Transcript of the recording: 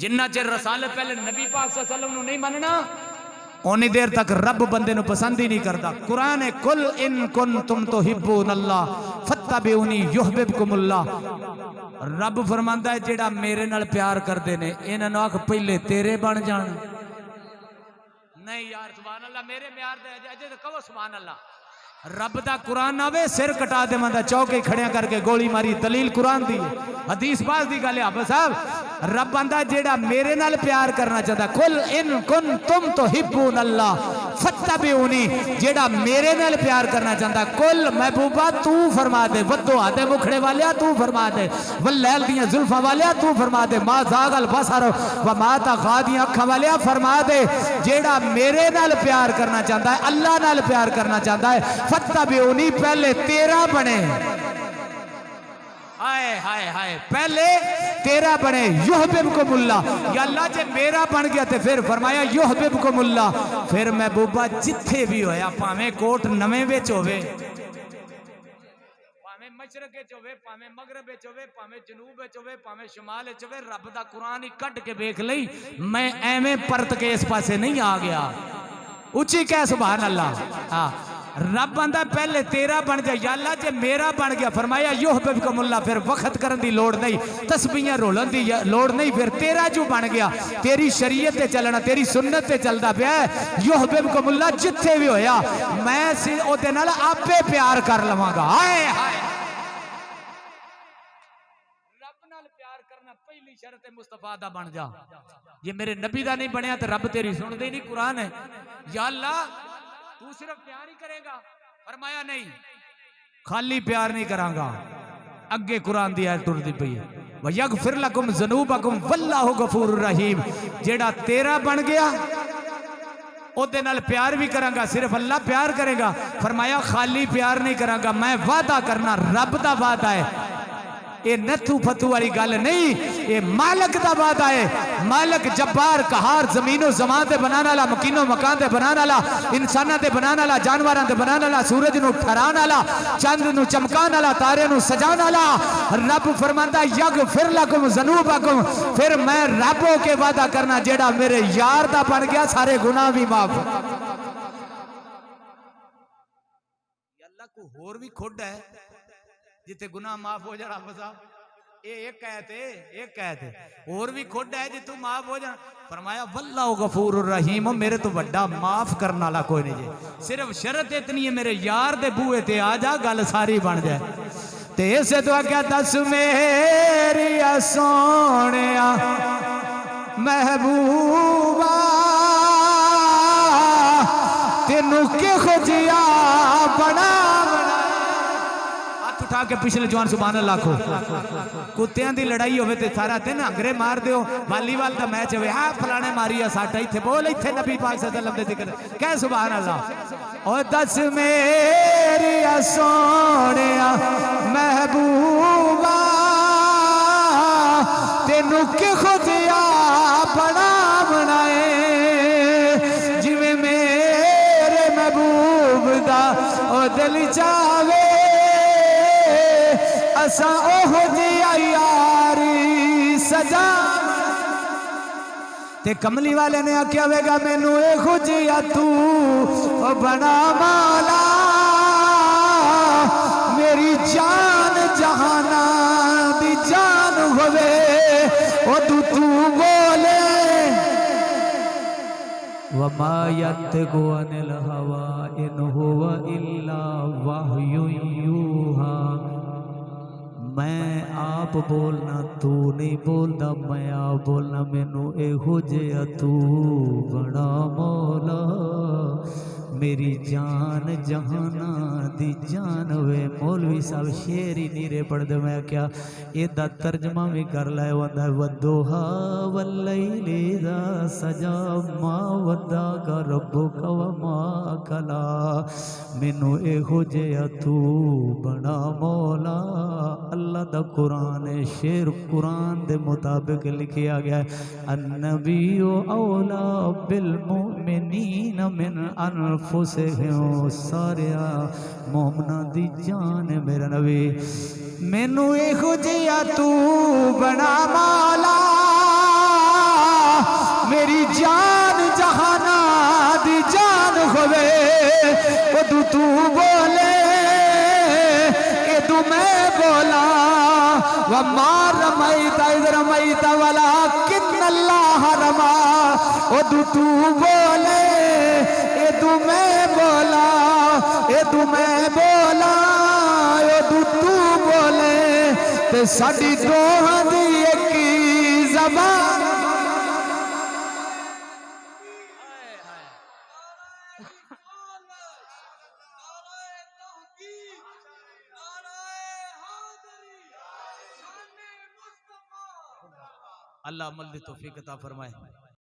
جنہ چر رسالت پہلے نبی پاک صلی اللہ علیہ وسلم نہیں مننا اونی دیر تک رب بندے نو پسند ہی نہیں کرتا. قرآن ہے کل ان کنتم تحبون اللہ فتبعونی یحببکم اللہ. رب فرماندا ہے جیڑا میرے نال پیار کردے نے انہاں نو آکھ پہلے تیرے بن جان. نہیں یار سبحان اللہ میرے میار دے اجے تے کہو سبحان اللہ. رب دا قرآن آوے سر کٹا دے مندہ چوکے کھڑیاں کر کے گولی ماری. دلیل قرآن دی حدیث باز دی گالے آپ صاحب. رب بندہ جیڑا میرے نال پیار کرنا چاہتا کل ان کنتم تحبون اللہ فتبعونی جیڑا میرے نال پیار کرنا چاہتا کل محبوبہ تو فرما دے ودو آدھے مکھڑے والیا تو فرما دے واللیل دیاں زلفہ والیا تو فرما دے ما زاغ البصر وما طغى دیاں اکھاں والیا فرما دے جیڑا میرے نال پیار کرنا چاہتا ہے اللہ نال پیار کرنا چاہتا ہے فتبعونی پہلے تیرا بنے. ہائے ہائے ہائے پہلے تیرا بنے یحببکم اللہ. یا اللہ جے میرا بن گیا تے پھر فرمایا یحببکم اللہ. پھر محبوبہ جتھے بھی ہویا پاویں کوٹ نویں وچ ہووے پاویں مشرق وچ ہووے پاویں مغرب وچ ہووے پاویں جنوب وچ ہووے پاویں شمال وچ ہووے رب دا قرآن ہی کڈ کے ویکھ لئی میں ایویں پرت کے اس پاسے نہیں آ گیا. اچھی کہہ سبحان اللہ. ہاں رب بندہ پہلے تیرا بن جائے. یا اللہ جے میرا بن گیا فرمایا یحببکم اللہ. پھر وقت کرن دی لوڑ نہیں تسبیحاں رولن دی لوڑ نہیں. پھر تیرا جو بن گیا تیری شریعت تے چلنا تیری سنت تے چلدا پیا یحببکم اللہ. جتھے بھی ہویا میں او دے نال آپے پیار کر لواں گا. ہائے ہائے رب نال پیار کرنا پہلی شرط مصطفیٰ دا بن جا. یہ میرے نبی دا نہیں بنیا تے رب تیری سن دے نہیں قرآن ہے. یا اللہ تو صرف پیار ہی کرے گا فرمایا نہیں خالی پیار نہیں کران گا. اگے قرآن دی آیت ٹردی پئی ہے وَيَغْفِرْ لَكُمْ ذُنُوبَكُمْ وَاللَّهُ غَفُورٌ رَحِيمٌ. جیڑا تیرا بن گیا او دے نال پیار بھی کران گا صرف اللہ پیار کرے گا. فرمایا خالی پیار نہیں کران گا میں وعدہ کرنا رب دا وعدہ ہے. اے نتھو پھتو والی گل نہیں اے مالک دا وعدہ ہے. مالک جبار قہار زمین و زمان دے بنانا لا مکین و مکان دے بنانا لا انسانہ دے بنانا لا جانوراں دے بنانا لا سورج نو ٹھرانا لا چاند نو چمکانا لا تارے نو سجانا لا. رب فرماندا یغفر لکم ذنوبکم. پھر میں رب ہو کے وعدہ کرنا جیڑا میرے یار دا بن گیا سارے گناہ بھی معاف. یا اللہ کو ہور بھی کھڈ ہے جتے گناہ معاف ہو جا. رب صاحب ایک کہتے اور بھی کھوڑ ہے جی تو معاف ہو جانا. فرمایا واللہ غفور الرحیم. میرے تو بڑا معاف کرنا لا کوئی نہیں جی. صرف شرط اتنی ہے میرے یار دے بوئے تے آ جا گل ساری بن جائے. تے اسے تو کیا دس میری سونیا محبوبہ تینوں کے خوجیا بڑا اٹھا کے پچھلے جوان سبحان اللہ کو. کتیاں دی لڑائی ہوئے تے سارا دن انگرے مار دیو. والی وال دا میچ ہوئے ہاں پھلانے ماری ہے ساٹھا ہی تھے بول ہی تھے نبی پاک صلی اللہ علیہ وسلم دے ذکر کہہ سبحان اللہ. اور دس میری سونیا محبوبہ تینوں کے خودیا بڑا بنائے جویں میرے محبوب دا او دل چاہے اسا اوہ جیا یاری سجا. تے کملی والے نے آکیا ہوئے گا میں نو اے خوجیا تو بنا مولا میری جان جہانا دی جان ہوئے او تو بولے وما ينطق عن الهوى ان هو الا وحی یوحی. میں آپ بولنا تو نہیں بولدا میں آپ بولنا مینوں اے ہو جیا تو بڑا مولا میری جان جہانا دی جان ہوئے. مولوی صاحب شعر ہی نیرے پڑھ دے. میں کیا یہ دا ترجمہ بھی کر لائے وندہ ودوہا واللیل اذا سجا ما وداک ربک وما کلا. مینوں اے ہو جیا تو بڑا مولا. اللہ دا قرآن شعر قرآن دے مطابق لکھیا گیا ہے النبی اولا بالمؤمنین من انفسہم. ساریا مومنہ دی جان میرا نبی مینوں اے خوجیا تو بنا مولا میری جان جہانا دی جان ہوئے ادو تو بولے ادو میں بولا وما رمیت اذ رمیت ولکن اللہ رما ادو تو بولے ادو میں بولا ادو میں بولا ادو تو بولے تے ساڈی دوہاں دی ایک زبان اللہ عمل دی توفیق عطا فرمائے.